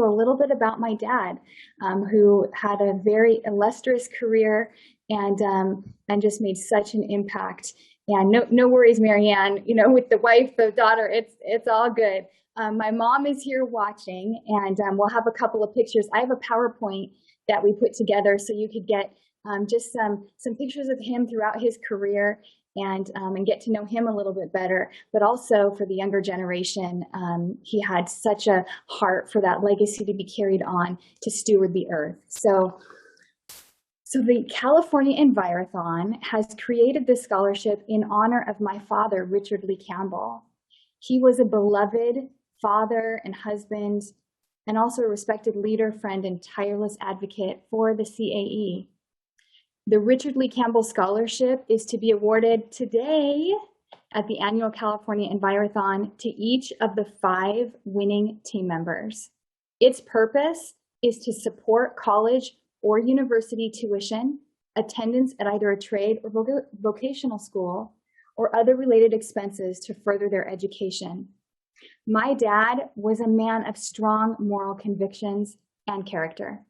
a little bit about my dad, who had a very illustrious career and just made such an impact. And no worries, Marianne. You know, with the wife, the daughter, it's all good. My mom is here watching, and we'll have a couple of pictures. I have a PowerPoint that we put together so you could get just some pictures of him throughout his career and get to know him a little bit better. But also for the younger generation, he had such a heart for that legacy to be carried on to steward the earth. So the California Envirothon has created this scholarship in honor of my father, Richard Lee Cambell. He was a beloved father and husband, and also a respected leader, friend, and tireless advocate for the CAE. The Richard Lee Cambell Scholarship is to be awarded today at the annual California Envirothon to each of the 5 winning team members. Its purpose is to support college or university tuition, attendance at either a trade or vocational school, or other related expenses to further their education. My dad was a man of strong moral convictions and character.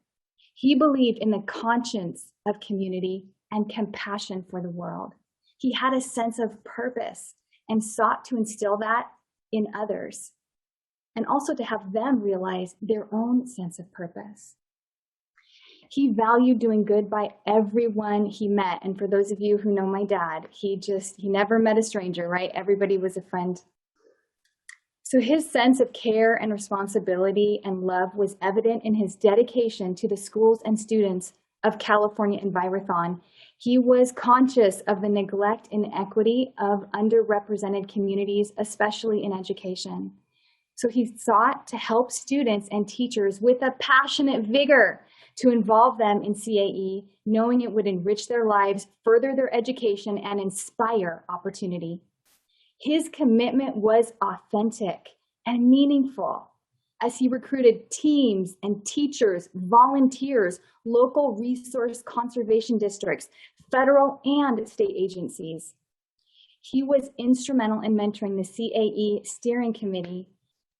He believed in the conscience of community and compassion for the world. He had a sense of purpose and sought to instill that in others, and also to have them realize their own sense of purpose. He valued doing good by everyone he met. And for those of you who know my dad, he never met a stranger, right? Everybody was a friend. So his sense of care and responsibility and love was evident in his dedication to the schools and students of California Envirothon. He was conscious of the neglect and inequity of underrepresented communities, especially in education. So he sought to help students and teachers with a passionate vigor to involve them in CAE, knowing it would enrich their lives, further their education, and inspire opportunity. His commitment was authentic and meaningful as he recruited teams and teachers, volunteers, local resource conservation districts, federal and state agencies. He was instrumental in mentoring the CAE steering committee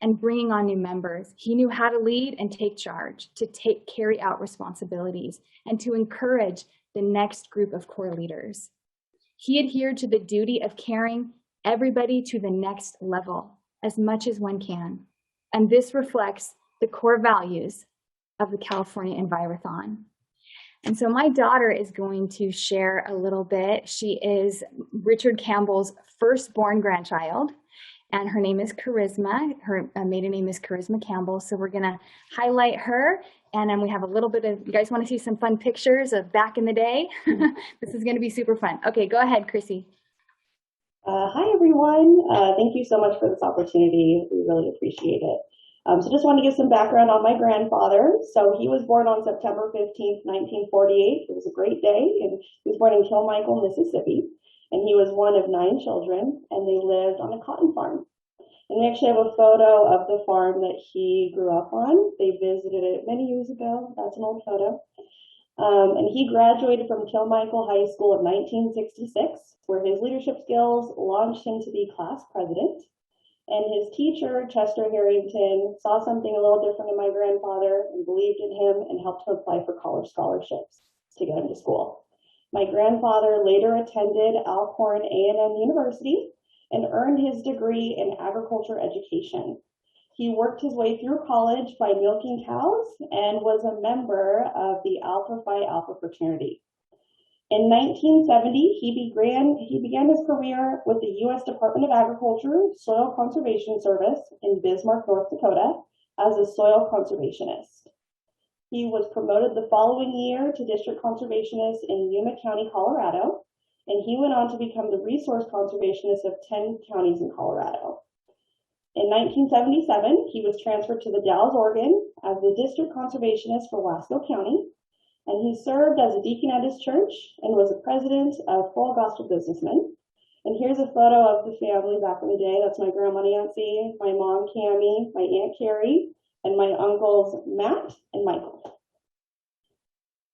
and bringing on new members. He knew how to lead and take charge, to carry out responsibilities, and to encourage the next group of core leaders. He adhered to the duty of carrying everybody to the next level as much as one can. And this reflects the core values of the California Envirothon. And so my daughter is going to share a little bit. She is Richard Cambell's firstborn grandchild, and her name is Charisma. Her maiden name is Charisma Cambell. So we're gonna highlight her, and then we have a little bit of, you guys wanna see some fun pictures of back in the day? This is gonna be super fun. Okay, go ahead, Chrissy. Hi, everyone. Thank you so much for this opportunity. We really appreciate it. So just want to give some background on my grandfather. So he was born on September 15th, 1948. It was a great day, and he was born in Cambell, Mississippi. And he was one of 9 children, and they lived on a cotton farm. And we actually have a photo of the farm that he grew up on. They visited it many years ago. That's an old photo. And he graduated from Cambell High School in 1966, where his leadership skills launched him to be class president. And his teacher, Chester Harrington, saw something a little different in my grandfather and believed in him and helped him apply for college scholarships to get him to school. My grandfather later attended Alcorn A&M University and earned his degree in agriculture education. He worked his way through college by milking cows and was a member of the Alpha Phi Alpha fraternity. In 1970, he began his career with the U.S. Department of Agriculture Soil Conservation Service in Bismarck, North Dakota, as a soil conservationist. He was promoted the following year to district conservationist in Yuma County, Colorado, and he went on to become the resource conservationist of 10 counties in Colorado. In 1977, he was transferred to the Dalles, Oregon as the district conservationist for Wasco County, and he served as a deacon at his church and was the president of Full Gospel Businessmen. And here's a photo of the family back in the day. That's my grandma Nancy, my mom Cammie, my aunt Carrie, and my uncles Matt and Michael.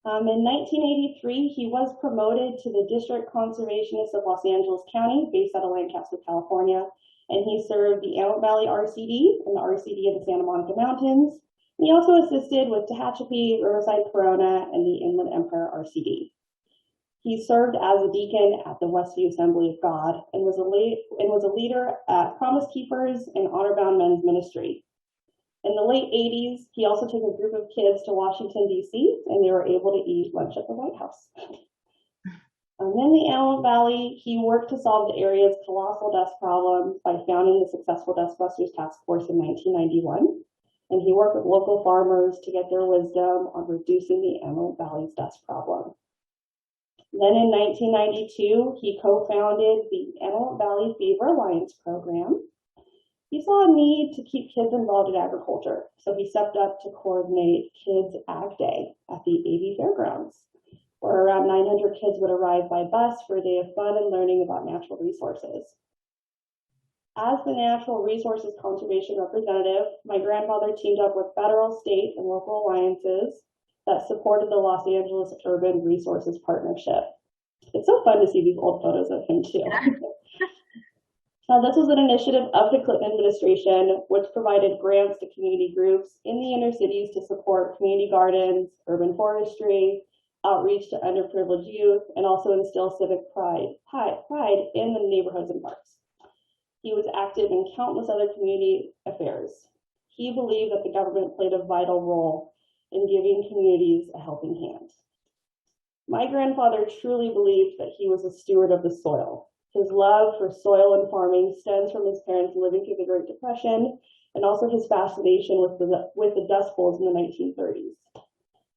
In 1983, he was promoted to the District Conservationist of Los Angeles County, based out of Lancaster, California, and he served the Antelope Valley RCD and the RCD of the Santa Monica Mountains, He also assisted with Tehachapi, Riverside Corona, and the Inland Empire RCD. He served as a deacon at the Westview Assembly of God and was a leader at Promise Keepers and Honor Bound Men's Ministry. In the late 80s, he also took a group of kids to Washington, D.C., and they were able to eat lunch at the White House. In the Antelope Valley, he worked to solve the area's colossal dust problems by founding the successful Dustbusters Task Force in 1991. And he worked with local farmers to get their wisdom on reducing the Antelope Valley's dust problem. Then in 1992, he co-founded the Antelope Valley Fever Alliance program. He saw a need to keep kids involved in agriculture, so he stepped up to coordinate Kids Ag Day at the AV Fairgrounds, where around 900 kids would arrive by bus for a day of fun and learning about natural resources. As the Natural Resources Conservation Representative, my grandfather teamed up with federal, state, and local alliances that supported the Los Angeles Urban Resources Partnership. It's so fun to see these old photos of him too. This was an initiative of the Clinton administration, which provided grants to community groups in the inner cities to support community gardens, urban forestry, outreach to underprivileged youth, and also instill civic pride in the neighborhoods and parks. He was active in countless other community affairs. He believed that the government played a vital role in giving communities a helping hand. My grandfather truly believed that he was a steward of the soil. His love for soil and farming stems from his parents living through the Great Depression and also his fascination with the Dust Bowls in the 1930s.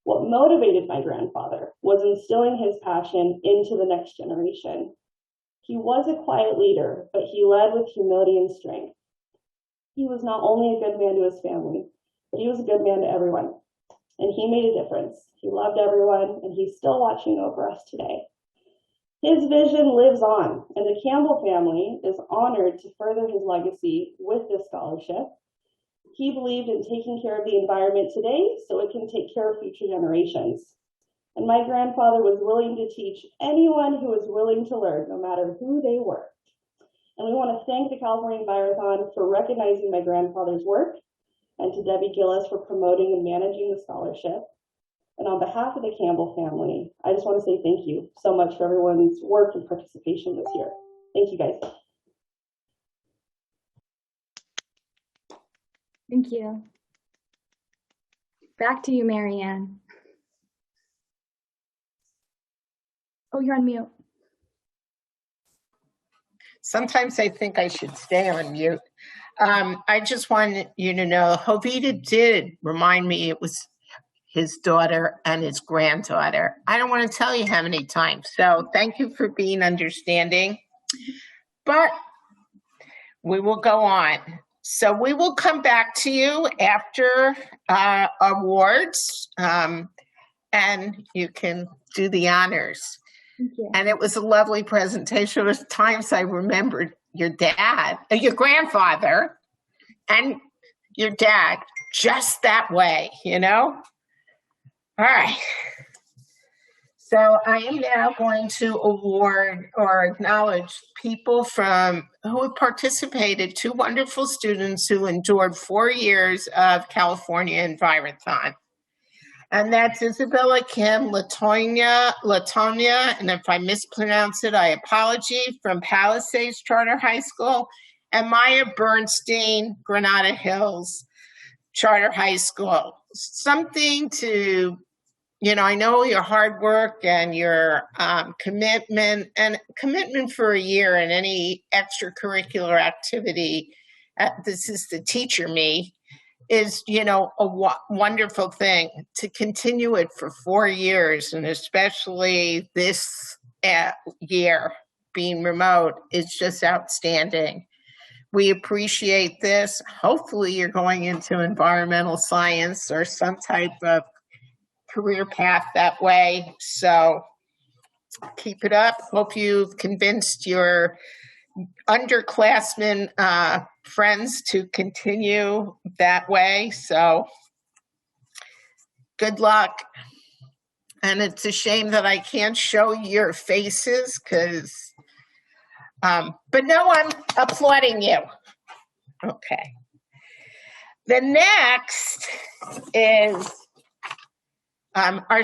What motivated my grandfather was instilling his passion into the next generation. He was a quiet leader, but he led with humility and strength. He was not only a good man to his family, but he was a good man to everyone. And he made a difference. He loved everyone, and he's still watching over us today. His vision lives on, and the Cambell family is honored to further his legacy with this scholarship. He believed in taking care of the environment today so it can take care of future generations. And my grandfather was willing to teach anyone who was willing to learn, no matter who they were. And we want to thank the California Environthon for recognizing my grandfather's work, and to Debbie Gillis for promoting and managing the scholarship. And on behalf of the Cambell family, I just want to say thank you so much for everyone's work and participation this year. Thank you, guys. Thank you. Back to you, Marianne. Oh, you're on mute. Sometimes I think I should stay on mute. I just wanted you to know, Jovita did remind me it was his daughter and his granddaughter. I don't want to tell you how many times. So thank you for being understanding. But we will go on. So we will come back to you after awards, and you can do the honors. Thank you. And it was a lovely presentation. There was times I remembered your dad, your grandfather, and your dad just that way, you know? All right. So I am now going to award or acknowledge people who have participated, 2 wonderful students who endured 4 years of California Environthon. And that's Isabella Kim Latonia, and if I mispronounce it, I apologize, from Palisades Charter High School, and Maya Bernstein, Granada Hills Charter High School. Something to, I know your hard work and your commitment for a year in any extracurricular activity. This is the teacher me. Is, a wonderful thing. To continue it for 4 years, and especially this year being remote, is just outstanding. We appreciate this. Hopefully you're going into environmental science or some type of career path that way. So keep it up. Hope you've convinced your underclassmen friends to continue that way. So good luck. And it's a shame that I can't show your faces but no, I'm applauding you. Okay. The next is our